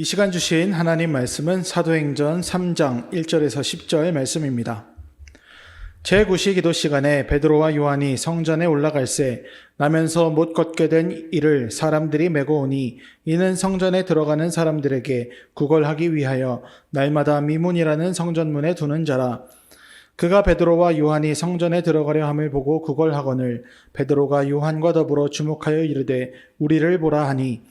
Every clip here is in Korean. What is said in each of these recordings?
이 시간 주신 하나님 말씀은 사도행전 3장 1절에서 10절 말씀입니다. 제9시 기도 시간에 베드로와 요한이 성전에 올라갈새 나면서 못 걷게 된 이를 사람들이 메고 오니 이는 성전에 들어가는 사람들에게 구걸하기 위하여 날마다 미문이라는 성전문에 두는 자라. 그가 베드로와 요한이 성전에 들어가려 함을 보고 구걸하거늘 베드로가 요한과 더불어 주목하여 이르되 우리를 보라 하니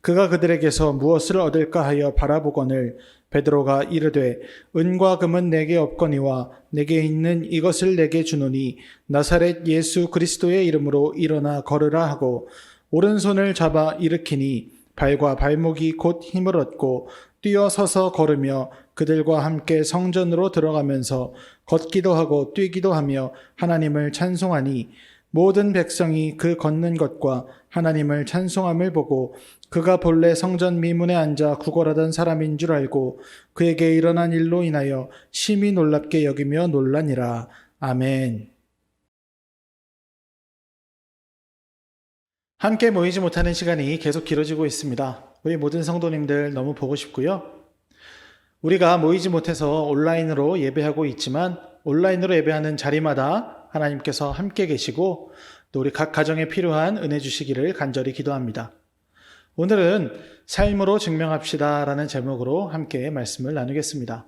그가 그들에게서 무엇을 얻을까 하여 바라보거늘 베드로가 이르되 은과 금은 내게 없거니와 내게 있는 이것을 내게 주노니 나사렛 예수 그리스도의 이름으로 일어나 걸으라 하고 오른손을 잡아 일으키니 발과 발목이 곧 힘을 얻고 뛰어서서 걸으며 그들과 함께 성전으로 들어가면서 걷기도 하고 뛰기도 하며 하나님을 찬송하니 모든 백성이 그 걷는 것과 하나님을 찬송함을 보고 그가 본래 성전 미문에 앉아 구걸하던 사람인 줄 알고 그에게 일어난 일로 인하여 심히 놀랍게 여기며 놀라니라. 아멘. 함께 모이지 못하는 시간이 계속 길어지고 있습니다. 우리 모든 성도님들 너무 보고 싶고요. 우리가 모이지 못해서 온라인으로 예배하고 있지만 온라인으로 예배하는 자리마다 하나님께서 함께 계시고 또 우리 각 가정에 필요한 은혜 주시기를 간절히 기도합니다. 오늘은 삶으로 증명합시다 라는 제목으로 함께 말씀을 나누겠습니다.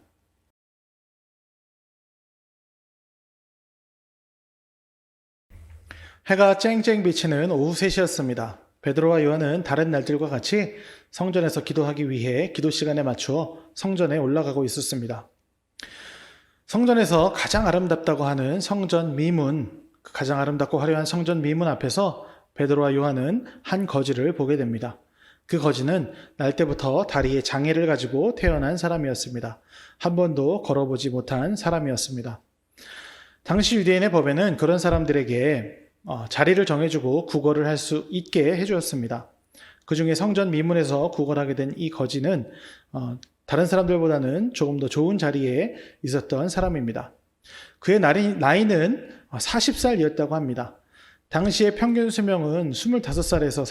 해가 쨍쨍 비치는 오후 3시였습니다. 베드로와 요한은 다른 날들과 같이 성전에서 기도하기 위해 기도 시간에 맞추어 성전에 올라가고 있었습니다. 성전에서 가장 아름답다고 하는 성전 미문, 가장 아름답고 화려한 성전 미문 앞에서 베드로와 요한은 한 거지를 보게 됩니다. 그 거지는 날 때부터 다리에 장애를 가지고 태어난 사람이었습니다. 한 번도 걸어보지 못한 사람이었습니다. 당시 유대인의 법에는 그런 사람들에게 자리를 정해주고 구걸을 할 수 있게 해주었습니다. 그 중에 성전 미문에서 구걸하게 된 이 거지는 다른 사람들보다는 조금 더 좋은 자리에 있었던 사람입니다. 그의 나이는 40살이었다고 합니다. 당시의 평균 수명은 25살에서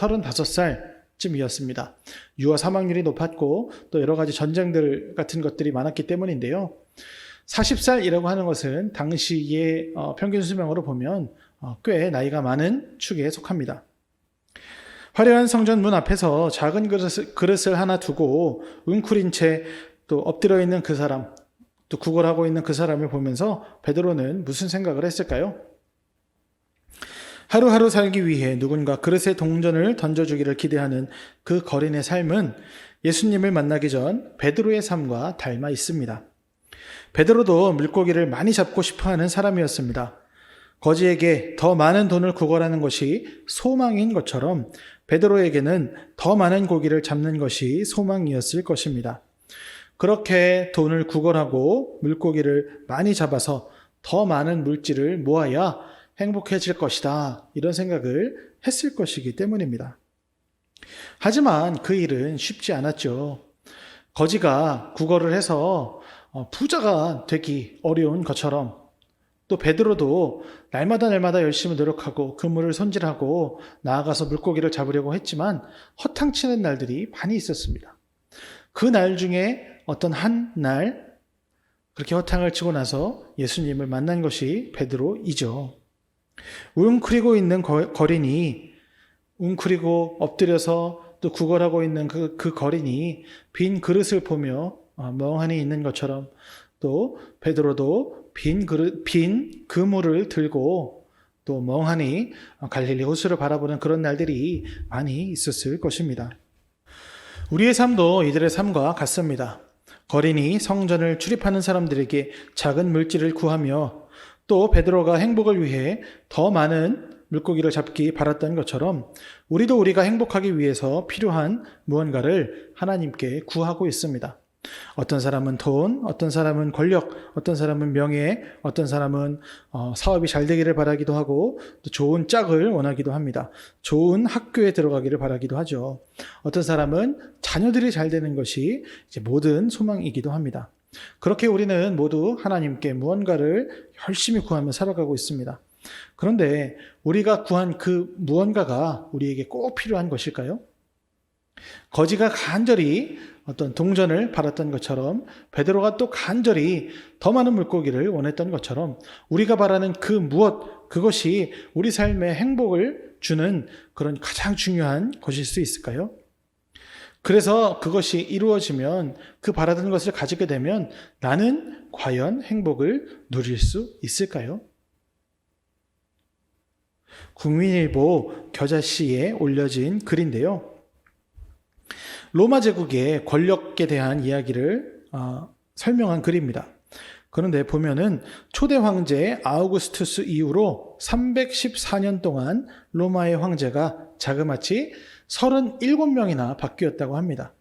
35살쯤이었습니다. 유아 사망률이 높았고 또 여러 가지 전쟁들 같은 것들이 많았기 때문인데요. 40살이라고 하는 것은 당시의 평균 수명으로 보면 꽤 나이가 많은 축에 속합니다. 화려한 성전 문 앞에서 작은 그릇을 하나 두고 웅크린 채 또 엎드려 있는 그 사람, 또 구걸하고 있는 그 사람을 보면서 베드로는 무슨 생각을 했을까요? 하루하루 살기 위해 누군가 그릇에 동전을 던져주기를 기대하는 그 거린의 삶은 예수님을 만나기 전 베드로의 삶과 닮아 있습니다. 베드로도 물고기를 많이 잡고 싶어하는 사람이었습니다. 거지에게 더 많은 돈을 구걸하는 것이 소망인 것처럼 베드로에게는 더 많은 고기를 잡는 것이 소망이었을 것입니다. 그렇게 돈을 구걸하고 물고기를 많이 잡아서 더 많은 물질을 모아야 행복해질 것이다. 이런 생각을 했을 것이기 때문입니다. 하지만 그 일은 쉽지 않았죠. 거지가 구걸을 해서 부자가 되기 어려운 것처럼 또 베드로도 날마다 열심히 노력하고 그물을 손질하고 나아가서 물고기를 잡으려고 했지만 허탕치는 날들이 많이 있었습니다. 그 날 중에 어떤 한 날 그렇게 허탕을 치고 나서 예수님을 만난 것이 베드로이죠. 웅크리고 있는 거린이 웅크리고 엎드려서 또 구걸하고 있는 그 거린이 빈 그릇을 보며 멍하니 있는 것처럼 또 베드로도 빈 그물을 들고 또 멍하니 갈릴리 호수를 바라보는 그런 날들이 많이 있었을 것입니다. 우리의 삶도 이들의 삶과 같습니다. 거린이 성전을 출입하는 사람들에게 작은 물질을 구하며 또 베드로가 행복을 위해 더 많은 물고기를 잡기 바랐던 것처럼 우리도 우리가 행복하기 위해서 필요한 무언가를 하나님께 구하고 있습니다. 어떤 사람은 돈, 어떤 사람은 권력, 어떤 사람은 명예, 어떤 사람은 사업이 잘 되기를 바라기도 하고 또 좋은 짝을 원하기도 합니다. 좋은 학교에 들어가기를 바라기도 하죠. 어떤 사람은 자녀들이 잘 되는 것이 이제 모든 소망이기도 합니다. 그렇게 우리는 모두 하나님께 무언가를 열심히 구하며 살아가고 있습니다. 그런데 우리가 구한 그 무언가가 우리에게 꼭 필요한 것일까요? 거지가 간절히 어떤 동전을 바랐던 것처럼 베드로가 또 간절히 더 많은 물고기를 원했던 것처럼 우리가 바라는 그 무엇, 그것이 우리 삶의 행복을 주는 그런 가장 중요한 것일 수 있을까요? 그래서 그것이 이루어지면 그 바라던 것을 가지게 되면 나는 과연 행복을 누릴 수 있을까요? 국민일보 겨자씨에 올려진 글인데요. 로마 제국의 권력에 대한 이야기를 설명한 글입니다. 그런데 보면은 초대 황제 아우구스투스 이후로 314년 동안 로마의 황제가 자그마치 37명이나 바뀌었다고 합니다.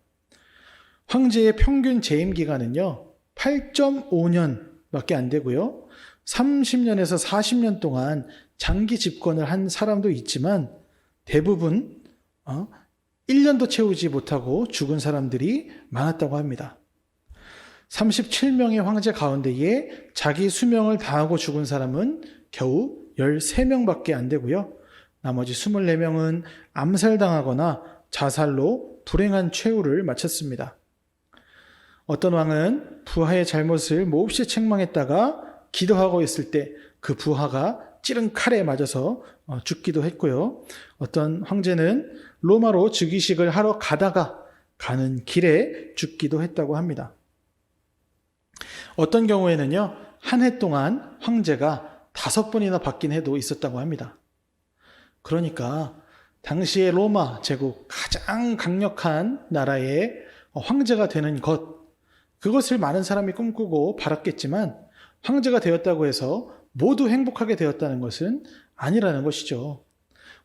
황제의 평균 재임 기간은요, 8.5년밖에 안 되고요. 30년에서 40년 동안 장기 집권을 한 사람도 있지만 대부분 1년도 채우지 못하고 죽은 사람들이 많았다고 합니다. 37명의 황제 가운데에 자기 수명을 다하고 죽은 사람은 겨우 13명밖에 안 되고요. 나머지 24명은 암살당하거나 자살로 불행한 최후를 마쳤습니다. 어떤 왕은 부하의 잘못을 몹시 책망했다가 기도하고 있을 때 그 부하가 찌른 칼에 맞아서 죽기도 했고요. 어떤 황제는 로마로 즉위식을 하러 가다가 가는 길에 죽기도 했다고 합니다. 어떤 경우에는요, 한 해 동안 황제가 5번이나 바뀐 해도 있었다고 합니다. 그러니까 당시의 로마 제국 가장 강력한 나라의 황제가 되는 것, 그것을 많은 사람이 꿈꾸고 바랐겠지만 황제가 되었다고 해서 모두 행복하게 되었다는 것은 아니라는 것이죠.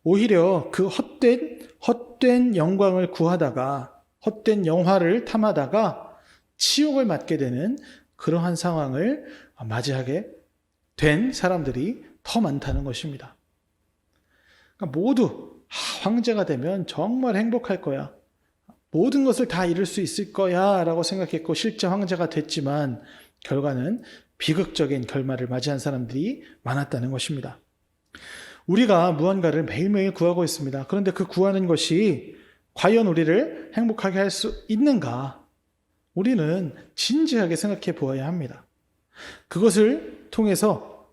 오히려 그 헛된 영광을 구하다가 헛된 영화를 탐하다가 치욕을 맞게 되는 그러한 상황을 맞이하게 된 사람들이 더 많다는 것입니다. 그러니까 모두 황제가 되면 정말 행복할 거야. 모든 것을 다 이룰 수 있을 거야 라고 생각했고 실제 황제가 됐지만 결과는 비극적인 결말을 맞이한 사람들이 많았다는 것입니다. 우리가 무언가를 매일매일 구하고 있습니다. 그런데 그 구하는 것이 과연 우리를 행복하게 할 수 있는가? 우리는 진지하게 생각해 보아야 합니다. 그것을 통해서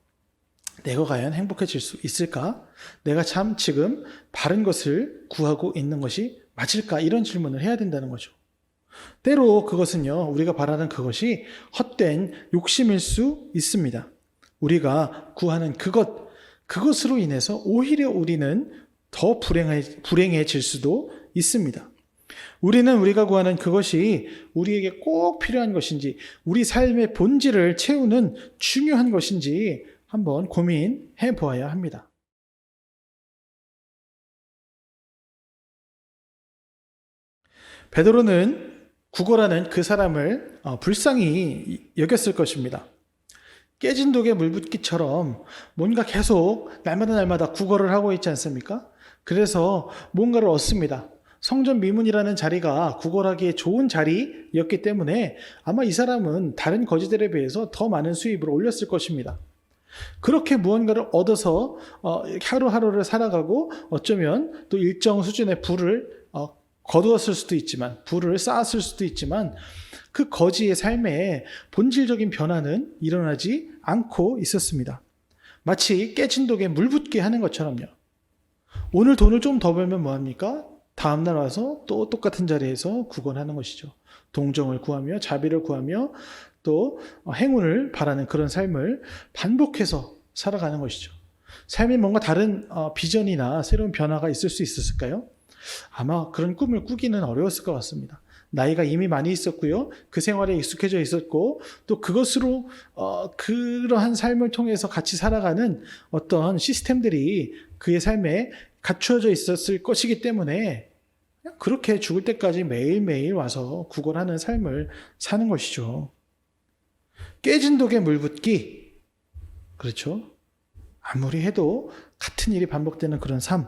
내가 과연 행복해질 수 있을까? 내가 참 지금 바른 것을 구하고 있는 것이 맞을까? 이런 질문을 해야 된다는 거죠. 때로 그것은요, 우리가 바라는 그것이 헛된 욕심일 수 있습니다. 우리가 구하는 그것으로 인해서 오히려 우리는 더 불행해질 수도 있습니다. 우리는 우리가 구하는 그것이 우리에게 꼭 필요한 것인지, 우리 삶의 본질을 채우는 중요한 것인지 한번 고민해 보아야 합니다. 베드로는 구걸하는 그 사람을 불쌍히 여겼을 것입니다. 깨진 독에 물 붓기처럼 뭔가 계속 날마다 구걸을 하고 있지 않습니까? 그래서 뭔가를 얻습니다. 성전 미문이라는 자리가 구걸하기에 좋은 자리였기 때문에 아마 이 사람은 다른 거지들에 비해서 더 많은 수입을 올렸을 것입니다. 그렇게 무언가를 얻어서 하루하루를 살아가고 어쩌면 또 일정 수준의 부를 거두었을 수도 있지만, 부를 쌓았을 수도 있지만 그 거지의 삶에 본질적인 변화는 일어나지 않고 있었습니다. 마치 깨진 독에 물 붓게 하는 것처럼요. 오늘 돈을 좀 더 벌면 뭐합니까? 다음날 와서 또 똑같은 자리에서 구걸하는 것이죠. 동정을 구하며 자비를 구하며 또 행운을 바라는 그런 삶을 반복해서 살아가는 것이죠. 삶에 뭔가 다른 비전이나 새로운 변화가 있을 수 있었을까요? 아마 그런 꿈을 꾸기는 어려웠을 것 같습니다. 나이가 이미 많이 있었고요. 그 생활에 익숙해져 있었고 또 그것으로 그러한 삶을 통해서 같이 살아가는 어떤 시스템들이 그의 삶에 갖추어져 있었을 것이기 때문에 그냥 그렇게 죽을 때까지 매일매일 와서 구걸하는 삶을 사는 것이죠. 깨진 독에 물 붓기. 그렇죠? 아무리 해도 같은 일이 반복되는 그런 삶.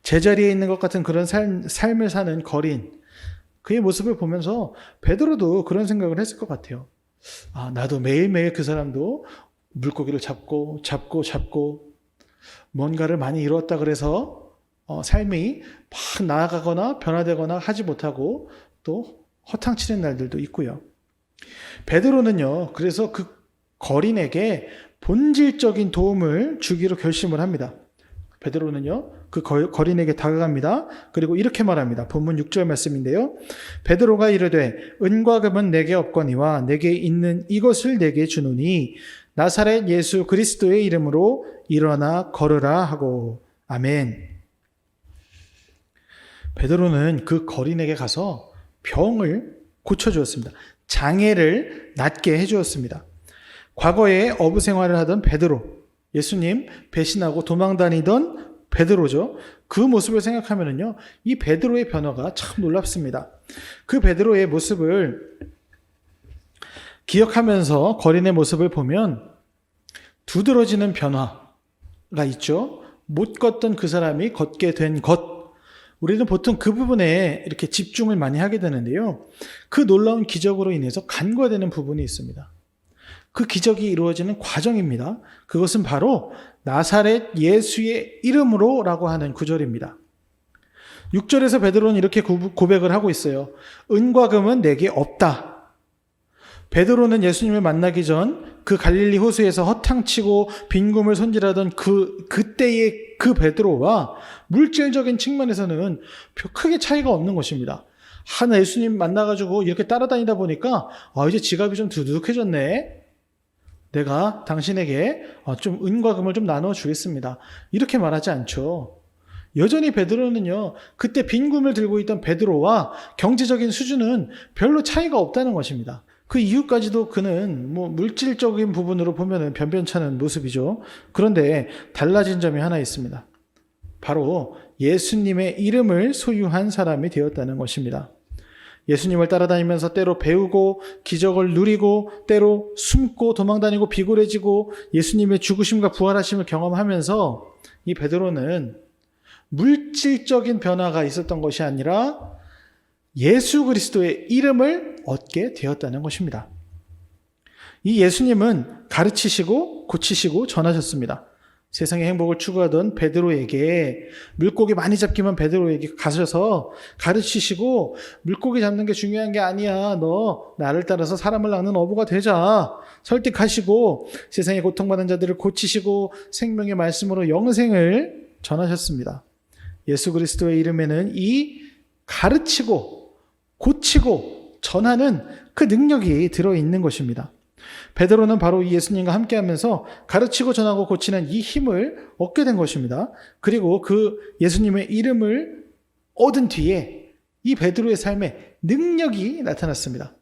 제자리에 있는 것 같은 그런 삶을 사는 거린. 그의 모습을 보면서 베드로도 그런 생각을 했을 것 같아요. 나도 매일매일 그 사람도 물고기를 잡고 뭔가를 많이 이루었다 그래서 삶이 막 나아가거나 변화되거나 하지 못하고 또 허탕치는 날들도 있고요. 베드로는요, 그래서 그 거린에게 본질적인 도움을 주기로 결심을 합니다. 베드로는요, 그 거린에게 다가갑니다. 그리고 이렇게 말합니다. 본문 6절 말씀인데요. 베드로가 이르되 은과 금은 내게 없거니와 내게 있는 이것을 내게 주노니 나사렛 예수 그리스도의 이름으로 일어나 걸으라 하고. 아멘. 베드로는 그 거린에게 가서 병을 고쳐주었습니다. 장애를 낫게 해주었습니다. 과거에 어부 생활을 하던 베드로, 예수님 배신하고 도망다니던 베드로죠. 그 모습을 생각하면요, 이 베드로의 변화가 참 놀랍습니다. 그 베드로의 모습을 기억하면서 거린의 모습을 보면 두드러지는 변화가 있죠. 못 걷던 그 사람이 걷게 된 것. 우리는 보통 그 부분에 이렇게 집중을 많이 하게 되는데요. 그 놀라운 기적으로 인해서 간과되는 부분이 있습니다. 그 기적이 이루어지는 과정입니다. 그것은 바로 나사렛 예수의 이름으로 라고 하는 구절입니다. 6절에서 베드로는 이렇게 고백을 하고 있어요. 은과 금은 내게 없다. 베드로는 예수님을 만나기 전 그 갈릴리 호수에서 허탕치고 빈금을 손질하던 그때의 그 베드로와 물질적인 측면에서는 크게 차이가 없는 것입니다. 나 예수님 만나가지고 이렇게 따라다니다 보니까 이제 지갑이 좀 두둑해졌네. 내가 당신에게 좀 은과 금을 좀 나눠 주겠습니다. 이렇게 말하지 않죠. 여전히 베드로는요, 그때 빈금을 들고 있던 베드로와 경제적인 수준은 별로 차이가 없다는 것입니다. 그 이유까지도 그는 물질적인 부분으로 보면은 변변찮은 모습이죠. 그런데 달라진 점이 하나 있습니다. 바로 예수님의 이름을 소유한 사람이 되었다는 것입니다. 예수님을 따라다니면서 때로 배우고 기적을 누리고 때로 숨고 도망다니고 비굴해지고 예수님의 죽으심과 부활하심을 경험하면서 이 베드로는 물질적인 변화가 있었던 것이 아니라 예수 그리스도의 이름을 얻게 되었다는 것입니다. 이 예수님은 가르치시고 고치시고 전하셨습니다. 세상의 행복을 추구하던 베드로에게 물고기 많이 잡기만 베드로에게 가셔서 가르치시고 물고기 잡는 게 중요한 게 아니야. 너 나를 따라서 사람을 낚는 어부가 되자. 설득하시고 세상에 고통받는 자들을 고치시고 생명의 말씀으로 영생을 전하셨습니다. 예수 그리스도의 이름에는 이 가르치고 고치고 전하는 그 능력이 들어있는 것입니다. 베드로는 바로 이 예수님과 함께하면서 가르치고 전하고 고치는 이 힘을 얻게 된 것입니다. 그리고 그 예수님의 이름을 얻은 뒤에 이 베드로의 삶에 능력이 나타났습니다.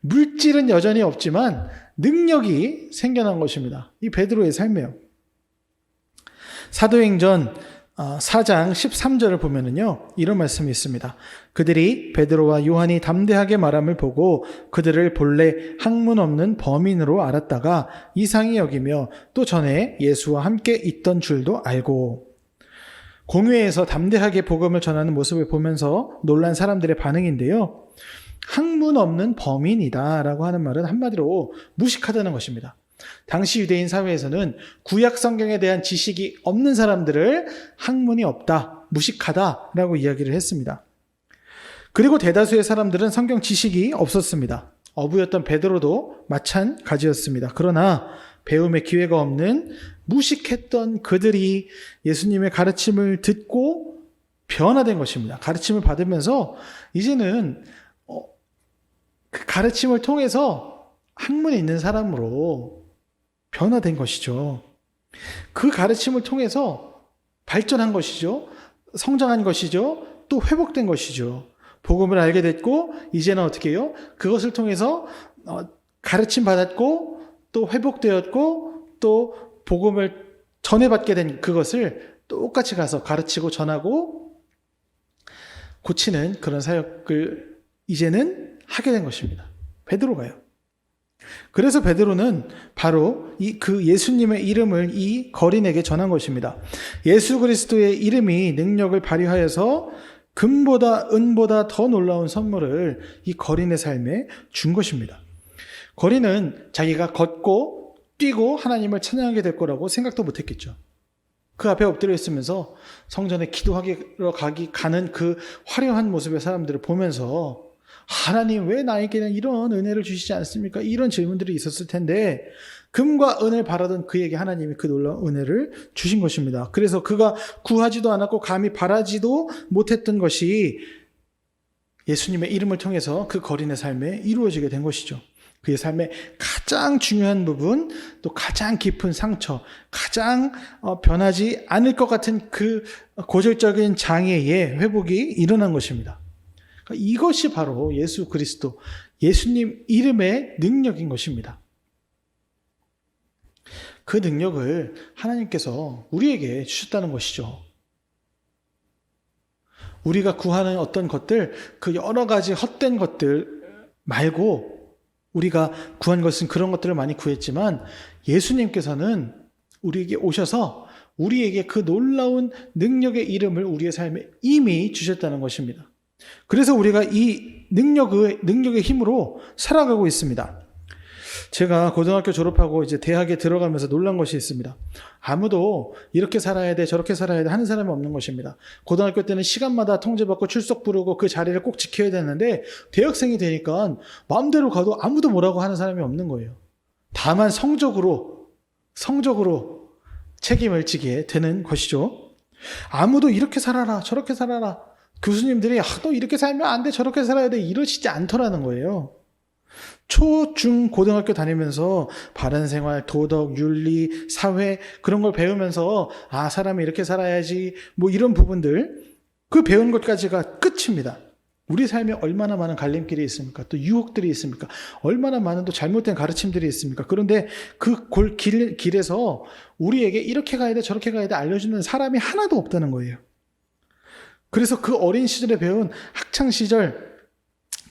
물질은 여전히 없지만 능력이 생겨난 것입니다. 이 베드로의 삶이에요. 사도행전 4장 13절을 보면은요, 이런 말씀이 있습니다. 그들이 베드로와 요한이 담대하게 말함을 보고 그들을 본래 학문 없는 범인으로 알았다가 이상히 여기며 또 전에 예수와 함께 있던 줄도 알고. 공회에서 담대하게 복음을 전하는 모습을 보면서 놀란 사람들의 반응인데요. 학문 없는 범인이다 라고 하는 말은 한마디로 무식하다는 것입니다. 당시 유대인 사회에서는 구약 성경에 대한 지식이 없는 사람들을 학문이 없다, 무식하다라고 이야기를 했습니다. 그리고 대다수의 사람들은 성경 지식이 없었습니다. 어부였던 베드로도 마찬가지였습니다. 그러나 배움의 기회가 없는 무식했던 그들이 예수님의 가르침을 듣고 변화된 것입니다. 가르침을 받으면서 이제는 그 가르침을 통해서 학문이 있는 사람으로 변화된 것이죠. 그 가르침을 통해서 발전한 것이죠. 성장한 것이죠. 또 회복된 것이죠. 복음을 알게 됐고 이제는 어떻게 해요? 그것을 통해서 가르침 받았고 또 회복되었고 또 복음을 전해받게 된 그것을 똑같이 가서 가르치고 전하고 고치는 그런 사역을 이제는 하게 된 것입니다. 베드로가요. 그래서 베드로는 바로 그 예수님의 이름을 이 거린에게 전한 것입니다. 예수 그리스도의 이름이 능력을 발휘하여서 금보다 은보다 더 놀라운 선물을 이 거린의 삶에 준 것입니다. 거린은 자기가 걷고 뛰고 하나님을 찬양하게 될 거라고 생각도 못했겠죠. 그 앞에 엎드려 있으면서 성전에 기도하러 가는 그 화려한 모습의 사람들을 보면서 하나님 왜 나에게는 이런 은혜를 주시지 않습니까? 이런 질문들이 있었을 텐데 금과 은을 바라던 그에게 하나님이 그 놀라운 은혜를 주신 것입니다. 그래서 그가 구하지도 않았고 감히 바라지도 못했던 것이 예수님의 이름을 통해서 그 거린의 삶에 이루어지게 된 것이죠. 그의 삶의 가장 중요한 부분, 또 가장 깊은 상처, 가장 변하지 않을 것 같은 그 고질적인 장애의 회복이 일어난 것입니다. 그러니까 이것이 바로 예수 그리스도, 예수님 이름의 능력인 것입니다. 그 능력을 하나님께서 우리에게 주셨다는 것이죠. 우리가 구하는 어떤 것들, 그 여러 가지 헛된 것들 말고 우리가 구한 것은 그런 것들을 많이 구했지만 예수님께서는 우리에게 오셔서 우리에게 그 놀라운 능력의 이름을 우리의 삶에 이미 주셨다는 것입니다. 그래서 우리가 이 능력의 힘으로 살아가고 있습니다. 제가 고등학교 졸업하고 이제 대학에 들어가면서 놀란 것이 있습니다. 아무도 이렇게 살아야 돼, 저렇게 살아야 돼 하는 사람이 없는 것입니다. 고등학교 때는 시간마다 통제받고 출석 부르고 그 자리를 꼭 지켜야 되는데 대학생이 되니까 마음대로 가도 아무도 뭐라고 하는 사람이 없는 거예요. 다만 성적으로 책임을 지게 되는 것이죠. 아무도 이렇게 살아라, 저렇게 살아라. 교수님들이 너 이렇게 살면 안 돼, 저렇게 살아야 돼 이러시지 않더라는 거예요. 초, 중, 고등학교 다니면서 바른 생활, 도덕, 윤리, 사회 그런 걸 배우면서 사람이 이렇게 살아야지 뭐 이런 부분들 그 배운 것까지가 끝입니다. 우리 삶에 얼마나 많은 갈림길이 있습니까? 또 유혹들이 있습니까? 얼마나 많은 또 잘못된 가르침들이 있습니까? 그런데 그 길에서 우리에게 이렇게 가야 돼, 저렇게 가야 돼 알려주는 사람이 하나도 없다는 거예요. 그래서 그 어린 시절에 배운 학창시절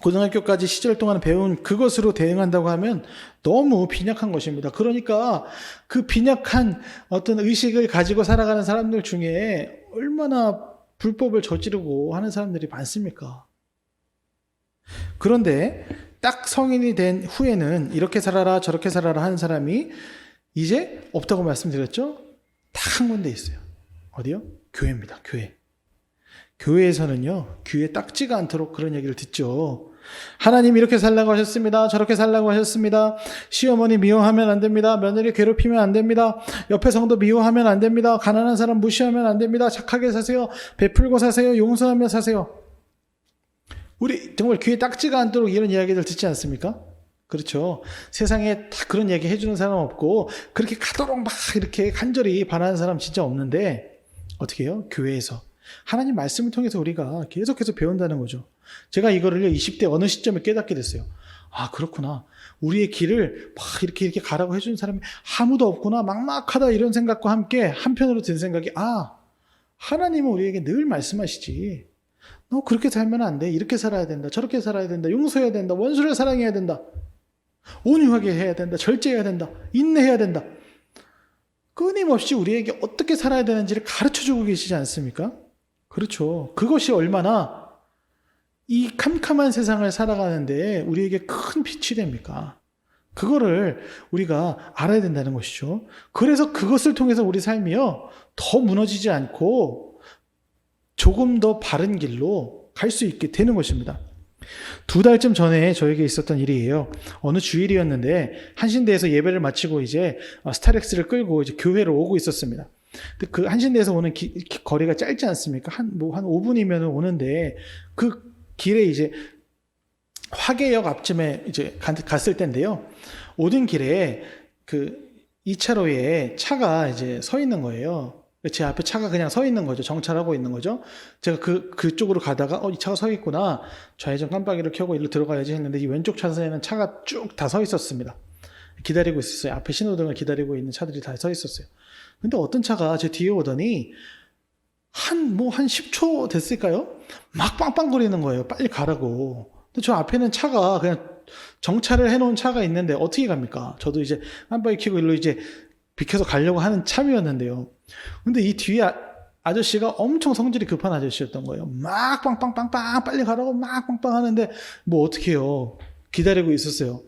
고등학교까지 시절 동안 배운 그것으로 대응한다고 하면 너무 빈약한 것입니다. 그러니까 그 빈약한 어떤 의식을 가지고 살아가는 사람들 중에 얼마나 불법을 저지르고 하는 사람들이 많습니까? 그런데 딱 성인이 된 후에는 이렇게 살아라 저렇게 살아라 하는 사람이 이제 없다고 말씀드렸죠? 딱 한 군데 있어요. 어디요? 교회입니다. 교회. 교회에서는요, 귀에 딱지가 않도록 그런 얘기를 듣죠. 하나님 이렇게 살라고 하셨습니다. 저렇게 살라고 하셨습니다. 시어머니 미워하면 안 됩니다. 며느리 괴롭히면 안 됩니다. 옆에 성도 미워하면 안 됩니다. 가난한 사람 무시하면 안 됩니다. 착하게 사세요. 베풀고 사세요. 용서하며 사세요. 우리 정말 귀에 딱지가 않도록 이런 이야기들 듣지 않습니까? 그렇죠. 세상에 다 그런 얘기 해주는 사람 없고 그렇게 가도록 막 이렇게 간절히 바라는 사람 진짜 없는데 어떻게 해요? 교회에서 하나님 말씀을 통해서 우리가 계속해서 배운다는 거죠. 제가 이거를요 20대 어느 시점에 깨닫게 됐어요. 그렇구나. 우리의 길을 막 이렇게 가라고 해주는 사람이 아무도 없구나. 막막하다 이런 생각과 함께 한편으로 든 생각이 하나님은 우리에게 늘 말씀하시지. 너 그렇게 살면 안 돼. 이렇게 살아야 된다. 저렇게 살아야 된다. 용서해야 된다. 원수를 사랑해야 된다. 온유하게 해야 된다. 절제해야 된다. 인내해야 된다. 끊임없이 우리에게 어떻게 살아야 되는지를 가르쳐주고 계시지 않습니까? 그렇죠. 그것이 얼마나 이 캄캄한 세상을 살아가는데 우리에게 큰 빛이 됩니까? 그거를 우리가 알아야 된다는 것이죠. 그래서 그것을 통해서 우리 삶이요 더 무너지지 않고 조금 더 바른 길로 갈 수 있게 되는 것입니다. 2달쯤 전에 저에게 있었던 일이에요. 어느 주일이었는데 한신대에서 예배를 마치고 이제 스타렉스를 끌고 이제 교회로 오고 있었습니다. 근데 그 한신대에서 오는 거리가 짧지 않습니까? 한 5분이면 오는데 그 길에 이제 화계역 앞쯤에 이제 갔을 때인데요. 오는 길에 그 2차로에 차가 이제 서 있는 거예요. 제 앞에 차가 그냥 서 있는 거죠. 정차하고 있는 거죠. 제가 그쪽으로 가다가 이 차가 서 있구나. 좌회전 깜빡이를 켜고 일로 들어가야지 했는데 이 왼쪽 차선에는 차가 쭉 다 서 있었습니다. 기다리고 있었어요. 앞에 신호등을 기다리고 있는 차들이 다 서 있었어요. 근데 어떤 차가 제 뒤에 오더니 한 10초 됐을까요? 막 빵빵거리는 거예요. 빨리 가라고. 근데 저 앞에는 차가 그냥 정차를 해놓은 차가 있는데 어떻게 갑니까? 저도 이제 깜빡이 켜고 일로 이제 비켜서 가려고 하는 참이었는데요. 근데 이 뒤에 아저씨가 엄청 성질이 급한 아저씨였던 거예요. 막 빵빵빵빵 빨리 가라고 막 빵빵 하는데 뭐 어떻게 해요. 기다리고 있었어요.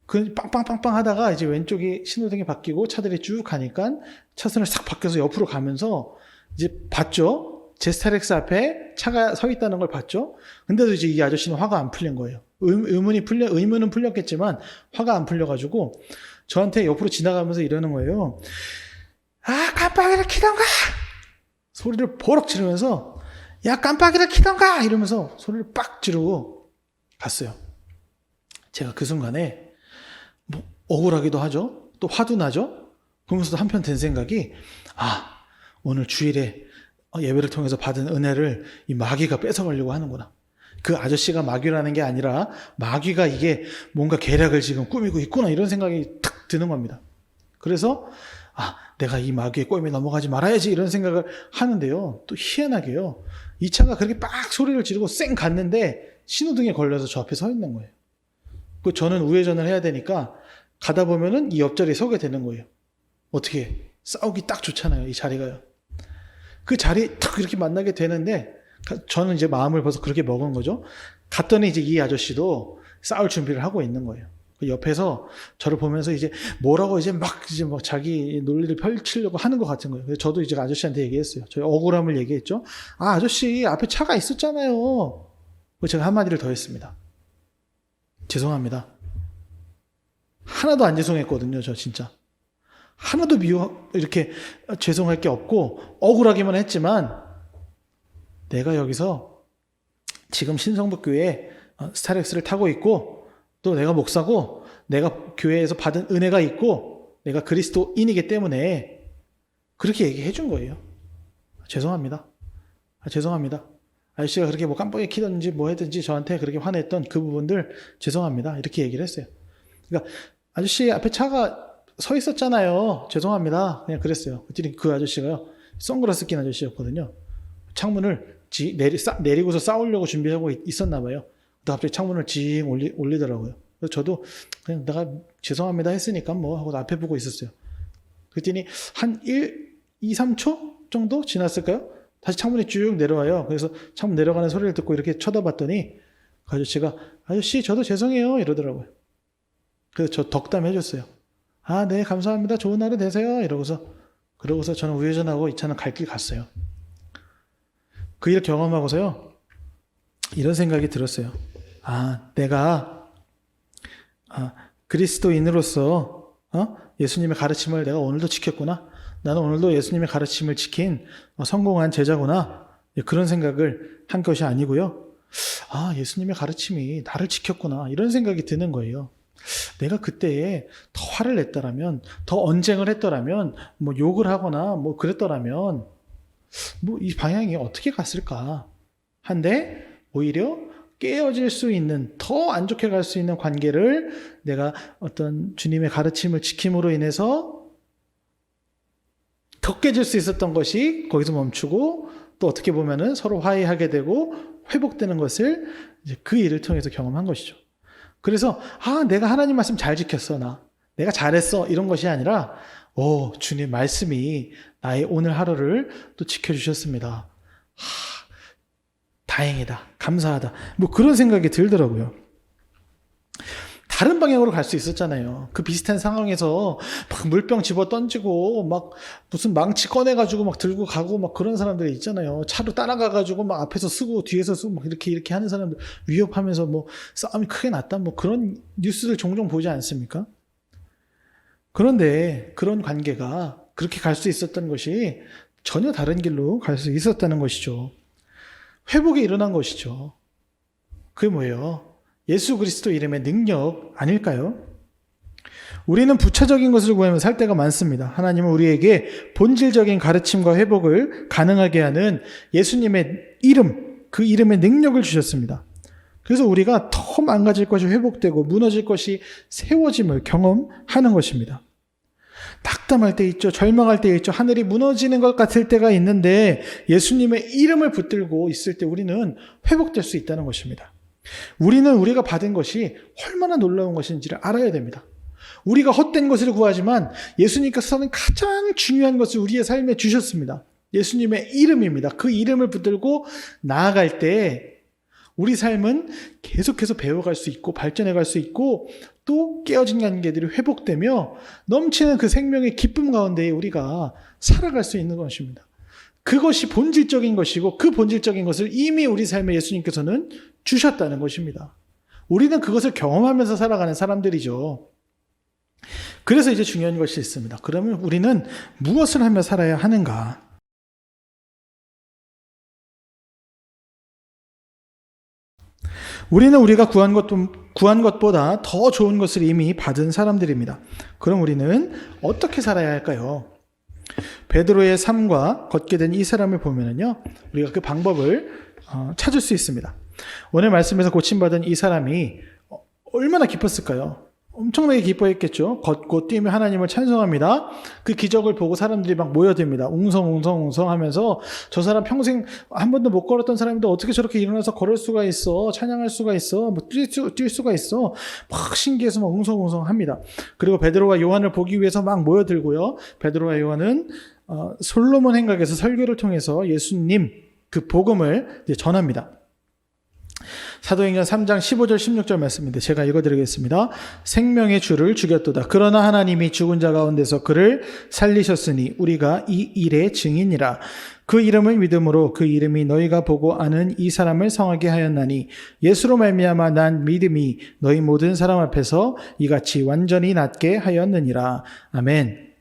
그 빵빵빵빵 하다가 이제 왼쪽이 신호등이 바뀌고 차들이 쭉 가니까 차선을 싹 바뀌어서 옆으로 가면서 이제 봤죠. 제 스타렉스 앞에 차가 서 있다는 걸 봤죠. 근데도 이제 이 아저씨는 화가 안 풀린 거예요. 의문은 풀렸겠지만 화가 안 풀려가지고 저한테 옆으로 지나가면서 이러는 거예요. 아, 깜빡이를 켜던가! 소리를 버럭 지르면서 야, 깜빡이를 켜던가! 이러면서 소리를 빡 지르고 갔어요. 제가 그 순간에 뭐 억울하기도 하죠. 또 화도 나죠. 그러면서도 한편 든 생각이 오늘 주일에 예배를 통해서 받은 은혜를 이 마귀가 뺏어가려고 하는구나. 그 아저씨가 마귀라는 게 아니라 마귀가 이게 뭔가 계략을 지금 꾸미고 있구나 이런 생각이 탁 드는 겁니다. 그래서 내가 이 마귀의 꼬임에 넘어가지 말아야지 이런 생각을 하는데요. 또 희한하게요. 이 차가 그렇게 빡 소리를 지르고 쌩 갔는데 신호등에 걸려서 저 앞에 서 있는 거예요. 저는 우회전을 해야 되니까 가다 보면은 이 옆자리에 서게 되는 거예요. 어떻게 싸우기 딱 좋잖아요. 이 자리가요. 그 자리 탁 이렇게 만나게 되는데 저는 이제 마음을 벌써 그렇게 먹은 거죠. 갔더니 이제 이 아저씨도 싸울 준비를 하고 있는 거예요. 그 옆에서 저를 보면서 이제 뭐라고 이제 막 자기 논리를 펼치려고 하는 것 같은 거예요. 그래서 저도 이제 아저씨한테 얘기했어요. 저희 억울함을 얘기했죠. 아저씨 앞에 차가 있었잖아요. 제가 한마디를 더 했습니다. 죄송합니다. 하나도 안 죄송했거든요. 저 진짜. 하나도 이렇게 죄송할 게 없고 억울하기만 했지만 내가 여기서 지금 신성북교회 스타렉스를 타고 있고 또 내가 목사고 내가 교회에서 받은 은혜가 있고 내가 그리스도인이기 때문에 그렇게 얘기해 준 거예요. 죄송합니다. 죄송합니다. 아저씨가 그렇게 뭐 깜빡이 키든지 뭐 했든지 저한테 그렇게 화냈던 그 부분들 죄송합니다. 이렇게 얘기를 했어요. 그러니까 아저씨 앞에 차가 서 있었잖아요. 죄송합니다. 그냥 그랬어요. 그랬더니 그 아저씨가요. 선글라스 낀 아저씨였거든요. 창문을 내리고서 싸우려고 준비하고 있었나 봐요. 갑자기 창문을 징 올리더라고요. 그래서 저도 그냥 내가 죄송합니다 했으니까 뭐 하고 앞에 보고 있었어요. 그랬더니 한 2, 3초 정도 지났을까요? 다시 창문이 쭉 내려와요. 그래서 창문 내려가는 소리를 듣고 이렇게 쳐다봤더니 그 아저씨가 아저씨 저도 죄송해요 이러더라고요. 그래서 저 덕담 해줬어요. 네 감사합니다. 좋은 하루 되세요. 그러고서 저는 우회전하고 이 차는 갈 길 갔어요. 그 일 경험하고서요. 이런 생각이 들었어요. 내가 그리스도인으로서 예수님의 가르침을 내가 오늘도 지켰구나. 나는 오늘도 예수님의 가르침을 지킨 성공한 제자구나. 그런 생각을 한 것이 아니고요. 예수님의 가르침이 나를 지켰구나. 이런 생각이 드는 거예요. 내가 그때에 더 화를 냈더라면, 더 언쟁을 했더라면, 뭐 욕을 하거나 뭐 그랬더라면, 뭐 이 방향이 어떻게 갔을까? 한데 오히려 깨어질 수 있는, 더 안 좋게 갈 수 있는 관계를 내가 어떤 주님의 가르침을 지킴으로 인해서 더 깨질 수 있었던 것이 거기서 멈추고 또 어떻게 보면은 서로 화해하게 되고 회복되는 것을 이제 그 일을 통해서 경험한 것이죠. 그래서 내가 하나님 말씀 잘 지켰어. 내가 잘했어. 이런 것이 아니라 주님 말씀이 나의 오늘 하루를 또 지켜주셨습니다. 다행이다. 감사하다. 뭐 그런 생각이 들더라고요. 다른 방향으로 갈 수 있었잖아요. 그 비슷한 상황에서 막 물병 집어 던지고 막 무슨 망치 꺼내가지고 막 들고 가고 막 그런 사람들이 있잖아요. 차로 따라가가지고 막 앞에서 쓰고 뒤에서 쓰고 막 이렇게 하는 사람들 위협하면서 뭐 싸움이 크게 났다 뭐 그런 뉴스들 종종 보지 않습니까? 그런데 그런 관계가 그렇게 갈 수 있었던 것이 전혀 다른 길로 갈 수 있었다는 것이죠. 회복이 일어난 것이죠. 그게 뭐예요? 예수 그리스도 이름의 능력 아닐까요? 우리는 부차적인 것을 구하며 살 때가 많습니다. 하나님은 우리에게 본질적인 가르침과 회복을 가능하게 하는 예수님의 이름, 그 이름의 능력을 주셨습니다. 그래서 우리가 더 망가질 것이 회복되고 무너질 것이 세워짐을 경험하는 것입니다. 낙담할 때 있죠. 절망할 때 있죠. 하늘이 무너지는 것 같을 때가 있는데 예수님의 이름을 붙들고 있을 때 우리는 회복될 수 있다는 것입니다. 우리는 우리가 받은 것이 얼마나 놀라운 것인지를 알아야 됩니다. 우리가 헛된 것을 구하지만 예수님께서는 가장 중요한 것을 우리의 삶에 주셨습니다. 예수님의 이름입니다. 그 이름을 붙들고 나아갈 때 우리 삶은 계속해서 배워갈 수 있고 발전해 갈 수 있고 또 깨어진 관계들이 회복되며 넘치는 그 생명의 기쁨 가운데 우리가 살아갈 수 있는 것입니다. 그것이 본질적인 것이고 그 본질적인 것을 이미 우리 삶에 예수님께서는 주셨다는 것입니다. 우리는 그것을 경험하면서 살아가는 사람들이죠. 그래서 이제 중요한 것이 있습니다. 그러면 우리는 무엇을 하며 살아야 하는가? 우리는 우리가 구한 것보다 더 좋은 것을 이미 받은 사람들입니다. 그럼 우리는 어떻게 살아야 할까요? 베드로의 삶과 걷게 된 이 사람을 보면요, 우리가 그 방법을 찾을 수 있습니다. 오늘 말씀에서 고침받은 이 사람이 얼마나 기뻤을까요? 엄청나게 기뻐했겠죠. 걷고 뛰며 하나님을 찬송합니다. 그 기적을 보고 사람들이 막 모여듭니다. 웅성웅성 하면서 저 사람 평생 한 번도 못 걸었던 사람인데 어떻게 저렇게 일어나서 걸을 수가 있어, 찬양할 수가 있어, 뭐 뛸 수가 있어, 막 신기해서 막 웅성웅성 합니다. 그리고 베드로와 요한을 보기 위해서 막 모여들고요. 베드로와 요한은 솔로몬 행각에서 설교를 통해서 예수님 그 복음을 이제 전합니다. 사도행전 3장 15절 16절 말씀인데 제가 읽어드리겠습니다. 생명의 주를 죽였도다. 그러나 하나님이 죽은 자 가운데서 그를 살리셨으니 우리가 이 일의 증인이라. 그 이름을 믿음으로 그 이름이 너희가 보고 아는 이 사람을 성하게 하였나니 예수로 말미암아 난 믿음이 너희 모든 사람 앞에서 이같이 완전히 낫게 하였느니라. 아멘.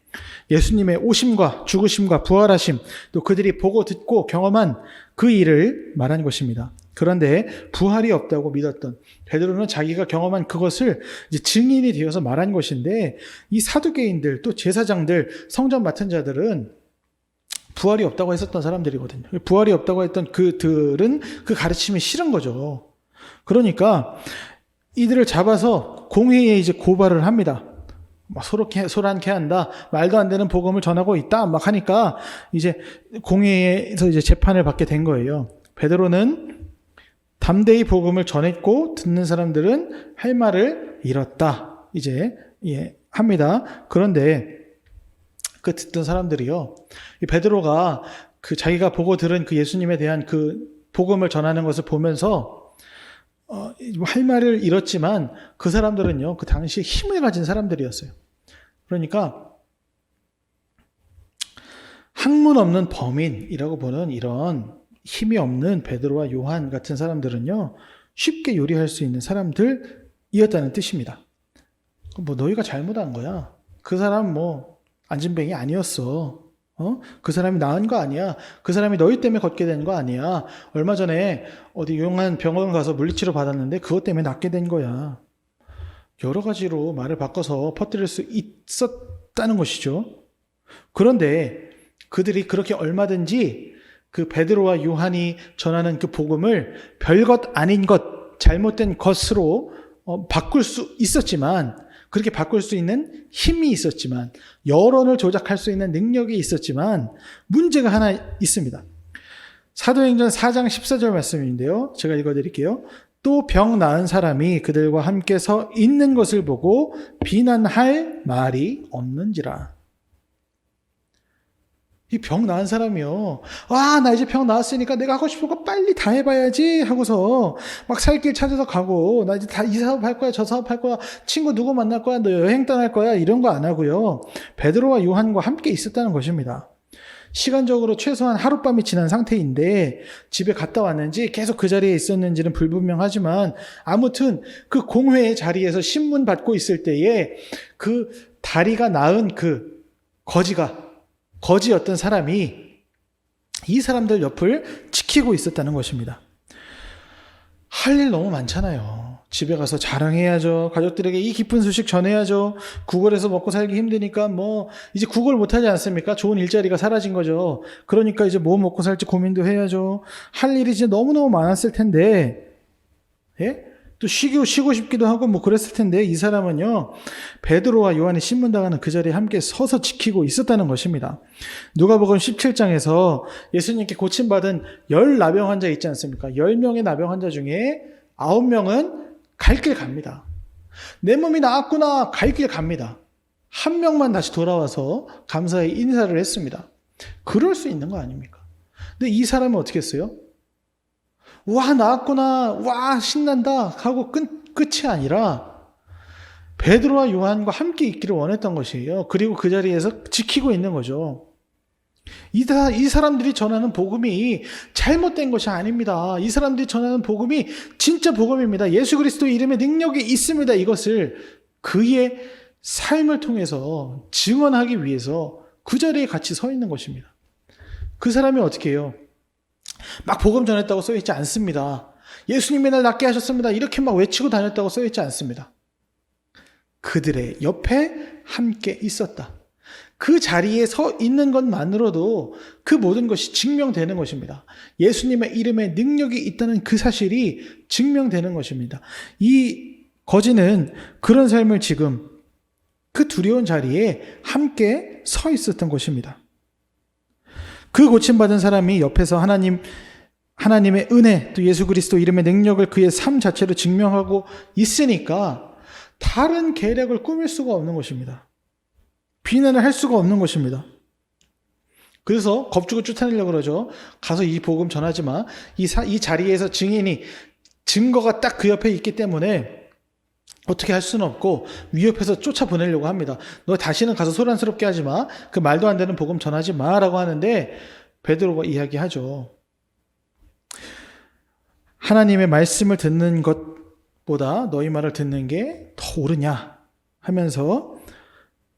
예수님의 오심과 죽으심과 부활하심, 또 그들이 보고 듣고 경험한 그 일을 말한 것입니다. 그런데 부활이 없다고 믿었던 베드로는 자기가 경험한 그것을 이제 증인이 되어서 말한 것인데, 이 사두개인들 또 제사장들 성전 맡은 자들은 부활이 없다고 했었던 사람들이거든요. 부활이 없다고 했던 그들은 그 가르침이 싫은 거죠. 그러니까 이들을 잡아서 공회에 이제 고발을 합니다. 소란케 한다. 말도 안 되는 복음을 전하고 있다. 막 하니까 이제 공회에서 이제 재판을 받게 된 거예요. 베드로는 담대히 복음을 전했고 듣는 사람들은 할 말을 잃었다. 이제 합니다. 그런데 그 듣던 사람들이요, 이 베드로가 그 자기가 보고 들은 그 예수님에 대한 그 복음을 전하는 것을 보면서 할 말을 잃었지만 그 사람들은요, 그 당시에 힘을 가진 사람들이었어요. 그러니까 학문 없는 범인이라고 보는 이런 힘이 없는 베드로와 요한 같은 사람들은요, 쉽게 요리할 수 있는 사람들이었다는 뜻입니다. 뭐 너희가 잘못한 거야. 그 사람 뭐 안진뱅이 아니었어. 그 사람이 나은 거 아니야. 그 사람이 너희 때문에 걷게 된 거 아니야. 얼마 전에 어디 유용한 병원 가서 물리치료 받았는데 그것 때문에 낫게 된 거야. 여러 가지로 말을 바꿔서 퍼뜨릴 수 있었다는 것이죠. 그런데 그들이 그렇게 얼마든지 그 베드로와 요한이 전하는 그 복음을 별것 아닌 것, 잘못된 것으로 바꿀 수 있었지만, 그렇게 바꿀 수 있는 힘이 있었지만, 여론을 조작할 수 있는 능력이 있었지만, 문제가 하나 있습니다. 사도행전 4장 14절 말씀인데요. 제가 읽어드릴게요. 또 병 나은 사람이 그들과 함께 서 있는 것을 보고 비난할 말이 없는지라. 이 병 나은 사람이요, 나 이제 병 나았으니까 내가 하고 싶은 거 빨리 다 해봐야지 하고서 막 살 길 찾아서 가고, 나 이제 다 이 사업 할 거야, 저 사업 할 거야, 친구 누구 만날 거야, 너 여행 떠날 거야, 이런 거 안 하고요, 베드로와 요한과 함께 있었다는 것입니다. 시간적으로 최소한 하룻밤이 지난 상태인데 집에 갔다 왔는지 계속 그 자리에 있었는지는 불분명하지만, 아무튼 그 공회의 자리에서 신문 받고 있을 때에 그 다리가 나은 그 거지 어떤 사람이 이 사람들 옆을 지키고 있었다는 것입니다. 할 일 너무 많잖아요. 집에 가서 자랑해야죠. 가족들에게 이 기쁜 소식 전해야죠. 구걸해서 먹고 살기 힘드니까 뭐 이제 구걸 못하지 않습니까? 좋은 일자리가 사라진 거죠. 그러니까 이제 뭐 먹고 살지 고민도 해야죠. 할 일이 이제 너무너무 많았을 텐데, 또 쉬고 싶기도 하고 뭐 그랬을 텐데, 이 사람은요, 베드로와 요한이 신문당하는 그 자리에 함께 서서 지키고 있었다는 것입니다. 누가복음 17장에서 예수님께 고침받은 10나병 환자 있지 않습니까? 10명의 나병 환자 중에 9명은 갈 길 갑니다. 내 몸이 나았구나, 갈 길 갑니다. 한 명만 다시 돌아와서 감사의 인사를 했습니다. 그럴 수 있는 거 아닙니까? 근데 이 사람은 어떻게 했어요? 와, 나왔구나. 와, 신난다. 하고 끝이 아니라 베드로와 요한과 함께 있기를 원했던 것이에요. 그리고 그 자리에서 지키고 있는 거죠. 이 사람들이 전하는 복음이 잘못된 것이 아닙니다. 이 사람들이 전하는 복음이 진짜 복음입니다. 예수 그리스도의 이름에 능력이 있습니다. 이것을 그의 삶을 통해서 증언하기 위해서 그 자리에 같이 서 있는 것입니다. 그 사람이 어떻게 해요? 막 복음 전했다고 써있지 않습니다. 예수님이 날 낫게 하셨습니다. 이렇게 막 외치고 다녔다고 써있지 않습니다. 그들의 옆에 함께 있었다. 그 자리에 서 있는 것만으로도 그 모든 것이 증명되는 것입니다. 예수님의 이름에 능력이 있다는 그 사실이 증명되는 것입니다. 이 거지는 그런 삶을 지금 그 두려운 자리에 함께 서 있었던 것입니다. 그 고침받은 사람이 옆에서 하나님의 은혜, 또 예수 그리스도 이름의 능력을 그의 삶 자체로 증명하고 있으니까 다른 계략을 꾸밀 수가 없는 것입니다. 비난을 할 수가 없는 것입니다. 그래서 겁주고 쫓아내려고 그러죠. 가서 이 복음 전하지 마. 이 자리에서 증거가 딱 그 옆에 있기 때문에 어떻게 할 수는 없고 위협해서 쫓아보내려고 합니다. 너 다시는 가서 소란스럽게 하지 마. 그 말도 안 되는 복음 전하지 마라고 하는데 베드로가 이야기하죠. 하나님의 말씀을 듣는 것보다 너희 말을 듣는 게 더 옳으냐 하면서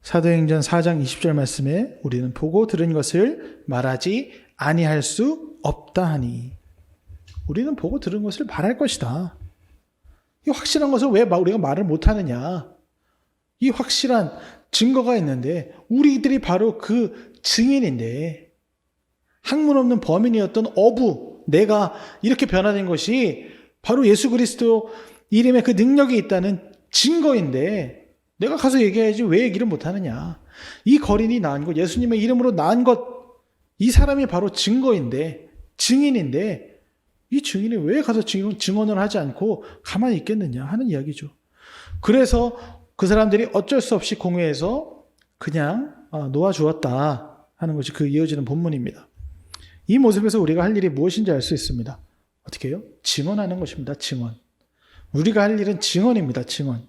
사도행전 4장 20절 말씀에 우리는 보고 들은 것을 말하지 아니할 수 없다 하니, 우리는 보고 들은 것을 말할 것이다. 이 확실한 것을 왜 우리가 말을 못하느냐. 이 확실한 증거가 있는데 우리들이 바로 그 증인인데, 학문 없는 범인이었던 내가 이렇게 변화된 것이 바로 예수 그리스도 이름에 그 능력이 있다는 증거인데 내가 가서 얘기해야지 왜 얘기를 못하느냐. 이 거린이 낳은 것, 예수님의 이름으로 낳은 것, 이 사람이 바로 증거인데, 증인인데 이 증인이 왜 가서 증언을 하지 않고 가만히 있겠느냐 하는 이야기죠. 그래서 그 사람들이 어쩔 수 없이 공회에서 그냥 놓아주었다 하는 것이 그 이어지는 본문입니다. 이 모습에서 우리가 할 일이 무엇인지 알 수 있습니다. 어떻게 해요? 증언하는 것입니다. 증언. 우리가 할 일은 증언입니다. 증언.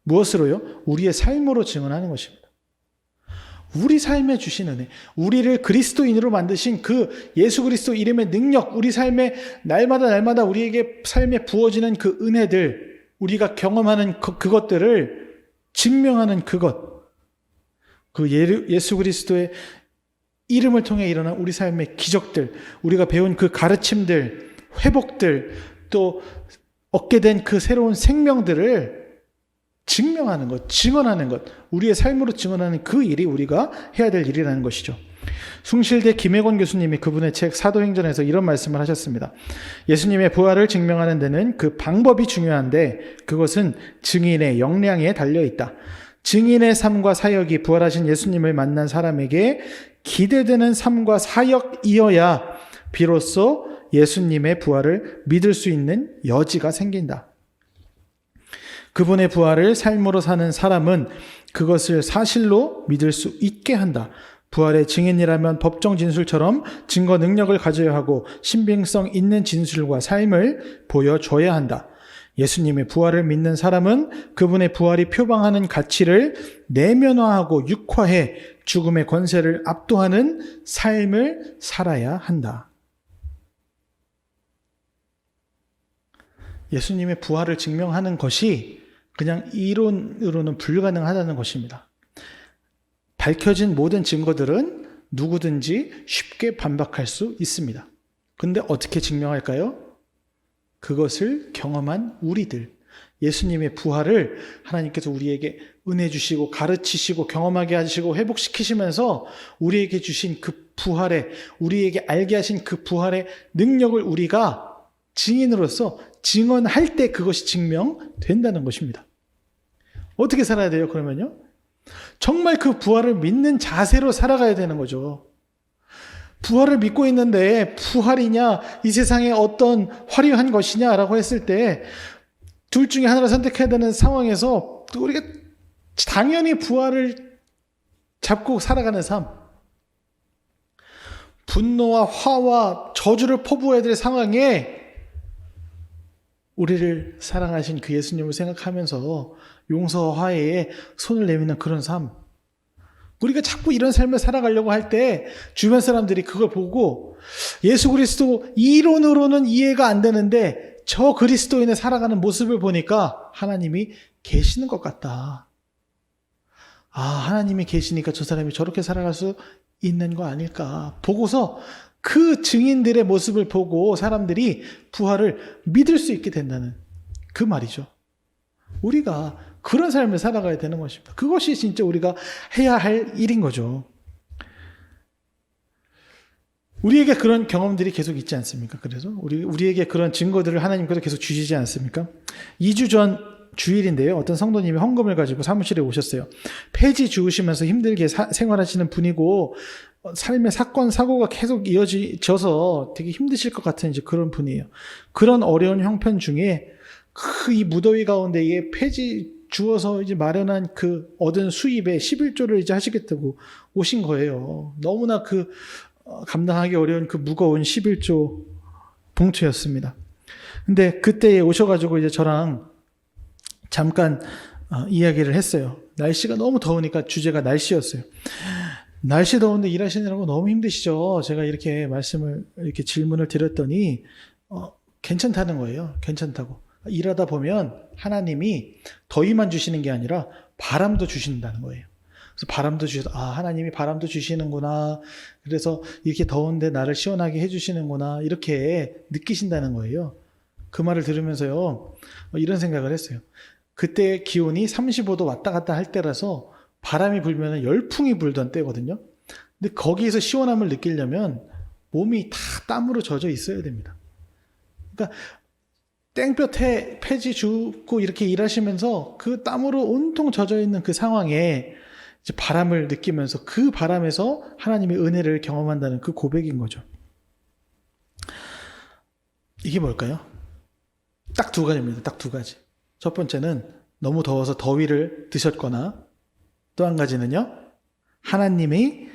무엇으로요? 우리의 삶으로 증언하는 것입니다. 우리 삶에 주신 은혜, 우리를 그리스도인으로 만드신 그 예수 그리스도 이름의 능력, 우리 삶에 날마다 우리에게 삶에 부어지는 그 은혜들, 우리가 경험하는 그것들을 증명하는 그것, 그 예수 그리스도의 이름을 통해 일어난 우리 삶의 기적들, 우리가 배운 그 가르침들, 회복들, 또 얻게 된 그 새로운 생명들을 증명하는 것, 증언하는 것, 우리의 삶으로 증언하는 그 일이 우리가 해야 될 일이라는 것이죠. 숭실대 김혜권 교수님이 그분의 책 사도행전에서 이런 말씀을 하셨습니다. 예수님의 부활을 증명하는 데는 그 방법이 중요한데 그것은 증인의 역량에 달려있다. 증인의 삶과 사역이 부활하신 예수님을 만난 사람에게 기대되는 삶과 사역이어야 비로소 예수님의 부활을 믿을 수 있는 여지가 생긴다. 그분의 부활을 삶으로 사는 사람은 그것을 사실로 믿을 수 있게 한다. 부활의 증인이라면 법정 진술처럼 증거 능력을 가져야 하고 신빙성 있는 진술과 삶을 보여줘야 한다. 예수님의 부활을 믿는 사람은 그분의 부활이 표방하는 가치를 내면화하고 육화해 죽음의 권세를 압도하는 삶을 살아야 한다. 예수님의 부활을 증명하는 것이 그냥 이론으로는 불가능하다는 것입니다. 밝혀진 모든 증거들은 누구든지 쉽게 반박할 수 있습니다. 근데 어떻게 증명할까요? 그것을 경험한 우리들, 예수님의 부활을 하나님께서 우리에게 은혜 주시고 가르치시고 경험하게 하시고 회복시키시면서 우리에게 주신 그 부활의, 우리에게 알게 하신 그 부활의 능력을 우리가 증인으로서 증언할 때 그것이 증명된다는 것입니다. 어떻게 살아야 돼요? 그러면요? 정말 그 부활을 믿는 자세로 살아가야 되는 거죠. 부활을 믿고 있는데 부활이냐 이 세상에 어떤 화려한 것이냐라고 했을 때 둘 중에 하나를 선택해야 되는 상황에서 우리가 당연히 부활을 잡고 살아가는 삶, 분노와 화와 저주를 퍼부어야 될 상황에 우리를 사랑하신 그 예수님을 생각하면서 용서와 화해에 손을 내미는 그런 삶. 우리가 자꾸 이런 삶을 살아가려고 할 때 주변 사람들이 그걸 보고 예수 그리스도 이론으로는 이해가 안 되는데 저 그리스도인의 살아가는 모습을 보니까 하나님이 계시는 것 같다. 아, 하나님이 계시니까 저 사람이 저렇게 살아갈 수 있는 거 아닐까 보고서 그 증인들의 모습을 보고 사람들이 부활을 믿을 수 있게 된다는 그 말이죠. 우리가 그런 삶을 살아가야 되는 것입니다. 그것이 진짜 우리가 해야 할 일인 거죠. 우리에게 그런 경험들이 계속 있지 않습니까? 그래서 우리에게 그런 증거들을 하나님께서 계속 주시지 않습니까? 2주 전 주일인데요. 어떤 성도님이 헌금을 가지고 사무실에 오셨어요. 폐지 주우시면서 힘들게 생활하시는 분이고 삶의 사건, 사고가 계속 이어져서 되게 힘드실 것 같은 이제 그런 분이에요. 그런 어려운 형편 중에 이 무더위 가운데 이 폐지 주어서 이제 마련한 그 얻은 수입에 11조를 이제 하시겠다고 오신 거예요. 너무나 감당하기 어려운 그 무거운 11조 봉투였습니다. 근데 그때에 오셔가지고 이제 저랑 잠깐 이야기를 했어요. 날씨가 너무 더우니까 주제가 날씨였어요. 날씨 더운데 일하시느라고 너무 힘드시죠? 제가 이렇게 질문을 드렸더니 괜찮다는 거예요. 괜찮다고. 일하다 보면 하나님이 더위만 주시는 게 아니라 바람도 주신다는 거예요. 그래서 바람도 하나님이 바람도 주시는구나. 그래서 이렇게 더운데 나를 시원하게 해주시는구나. 이렇게 느끼신다는 거예요. 그 말을 들으면서요, 이런 생각을 했어요. 그때 기온이 35도 왔다 갔다 할 때라서 바람이 불면 열풍이 불던 때거든요. 근데 거기에서 시원함을 느끼려면 몸이 다 땀으로 젖어 있어야 됩니다. 그러니까 땡볕에 폐지 주고 이렇게 일하시면서 그 땀으로 온통 젖어 있는 그 상황에 이제 바람을 느끼면서 그 바람에서 하나님의 은혜를 경험한다는 그 고백인 거죠. 이게 뭘까요? 딱 두 가지입니다. 딱 두 가지. 첫 번째는 너무 더워서 더위를 드셨거나 또 한 가지는요, 하나님이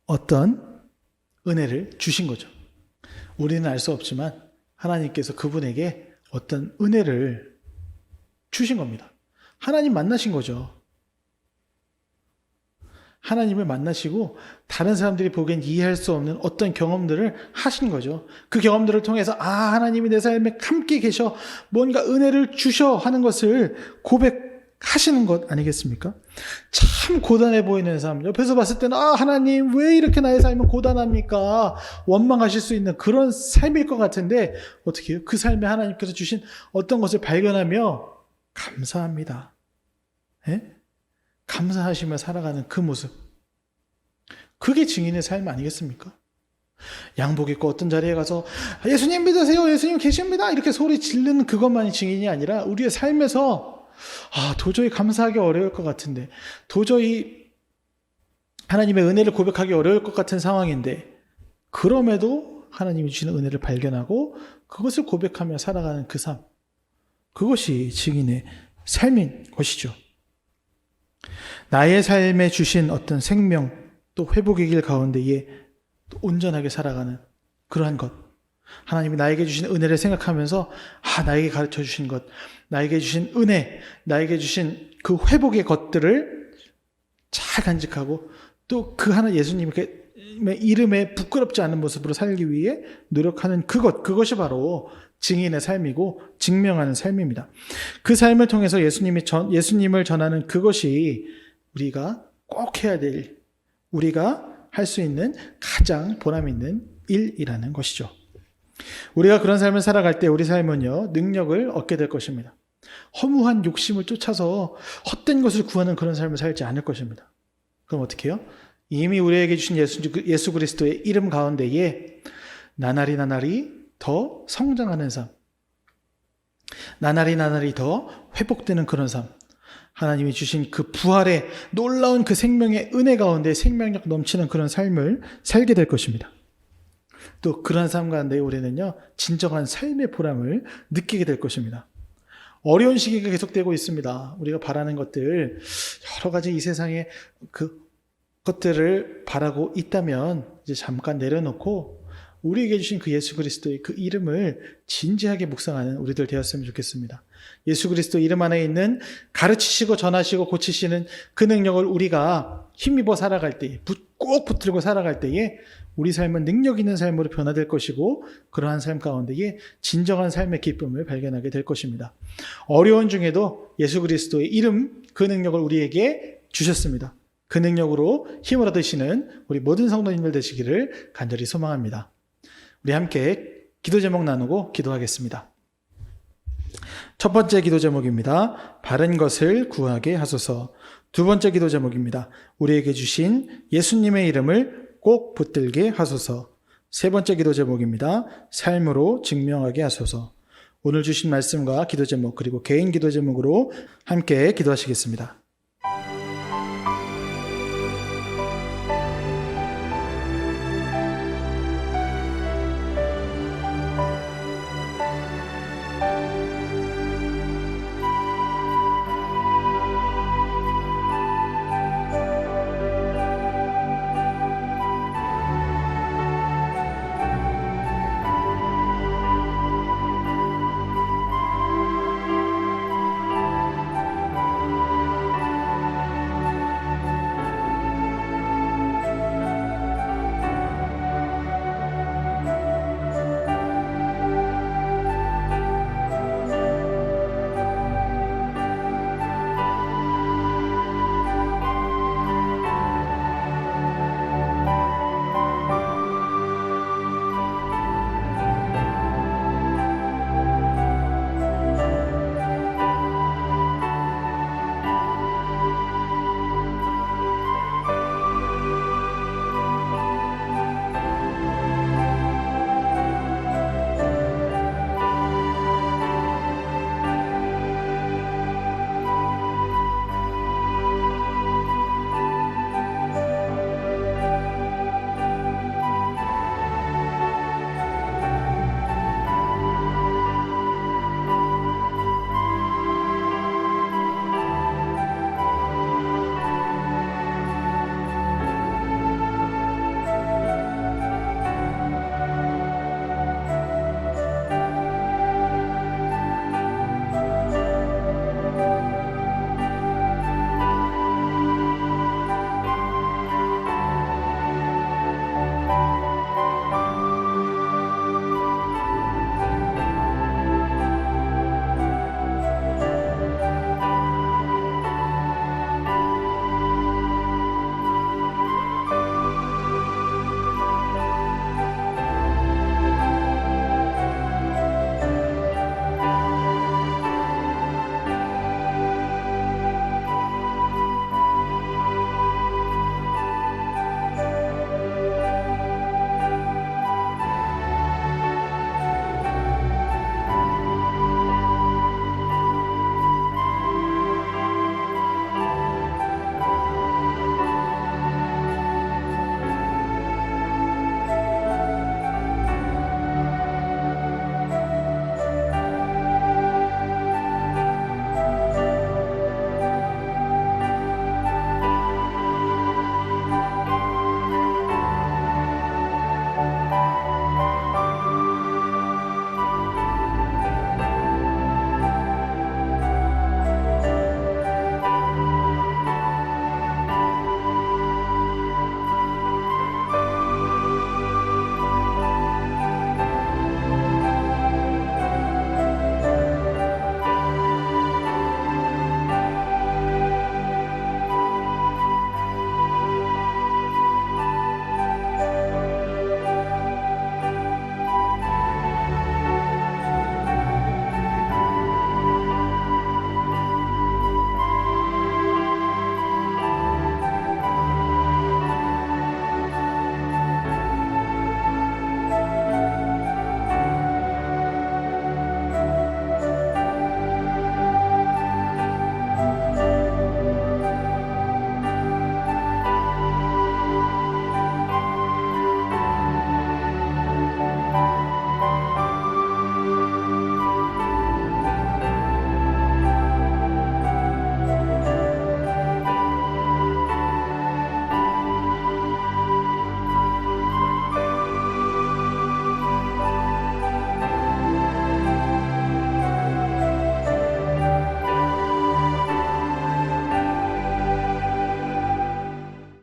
어떤 은혜를 주신 거죠. 우리는 알 수 없지만 하나님께서 그분에게 어떤 은혜를 주신 겁니다. 하나님 만나신 거죠. 하나님을 만나시고 다른 사람들이 보기엔 이해할 수 없는 어떤 경험들을 하신 거죠. 그 경험들을 통해서 하나님이 내 삶에 함께 계셔 뭔가 은혜를 주셔 하는 것을 고백하시는 것 아니겠습니까? 참 고단해 보이는 삶, 옆에서 봤을 때는 하나님 왜 이렇게 나의 삶은 고단합니까? 원망하실 수 있는 그런 삶일 것 같은데 어떻게 해요? 그 삶에 하나님께서 주신 어떤 것을 발견하며 감사합니다. 예? 감사하시며 살아가는 그 모습, 그게 증인의 삶 아니겠습니까? 양복 입고 어떤 자리에 가서 예수님 믿으세요, 예수님 계십니다 이렇게 소리 지르는 그것만이 증인이 아니라 우리의 삶에서 도저히 감사하기 어려울 것 같은데, 도저히 하나님의 은혜를 고백하기 어려울 것 같은 상황인데 그럼에도 하나님이 주시는 은혜를 발견하고 그것을 고백하며 살아가는 그 삶, 그것이 증인의 삶인 것이죠. 나의 삶에 주신 어떤 생명 또 회복의 길 가운데에 온전하게 살아가는 그러한 것, 하나님이 나에게 주신 은혜를 생각하면서 나에게 가르쳐 주신 것, 나에게 주신 은혜, 나에게 주신 그 회복의 것들을 잘 간직하고 또 그 하나 예수님의 이름에 부끄럽지 않은 모습으로 살기 위해 노력하는 그것이 바로 증인의 삶이고 증명하는 삶입니다. 그 삶을 통해서 예수님을 전하는 그것이 우리가 꼭 해야 될, 우리가 할 수 있는 가장 보람 있는 일이라는 것이죠. 우리가 그런 삶을 살아갈 때 우리 삶은요, 능력을 얻게 될 것입니다. 허무한 욕심을 쫓아서 헛된 것을 구하는 그런 삶을 살지 않을 것입니다. 그럼 어떻게 해요? 이미 우리에게 주신 예수 그리스도의 이름 가운데에 나날이 더 성장하는 삶, 나날이 더 회복되는 그런 삶, 하나님이 주신 그 부활의 놀라운 그 생명의 은혜 가운데 생명력 넘치는 그런 삶을 살게 될 것입니다. 또 그런 삶 가운데 우리는요, 진정한 삶의 보람을 느끼게 될 것입니다. 어려운 시기가 계속되고 있습니다. 우리가 바라는 것들, 여러 가지 이 세상에 그 것들을 바라고 있다면 이제 잠깐 내려놓고 우리에게 주신 그 예수 그리스도의 그 이름을 진지하게 묵상하는 우리들 되었으면 좋겠습니다. 예수 그리스도 이름 안에 있는 가르치시고 전하시고 고치시는 그 능력을 우리가 힘입어 살아갈 때에, 꼭 붙들고 살아갈 때에 우리 삶은 능력 있는 삶으로 변화될 것이고, 그러한 삶 가운데에 진정한 삶의 기쁨을 발견하게 될 것입니다. 어려운 중에도 예수 그리스도의 이름, 그 능력을 우리에게 주셨습니다. 그 능력으로 힘을 얻으시는 우리 모든 성도님들 되시기를 간절히 소망합니다. 우리 함께 기도 제목 나누고 기도하겠습니다. 첫 번째 기도 제목입니다. 바른 것을 구하게 하소서. 두 번째 기도 제목입니다. 우리에게 주신 예수님의 이름을 꼭 붙들게 하소서. 세 번째 기도 제목입니다. 삶으로 증명하게 하소서. 오늘 주신 말씀과 기도 제목, 그리고 개인 기도 제목으로 함께 기도하시겠습니다.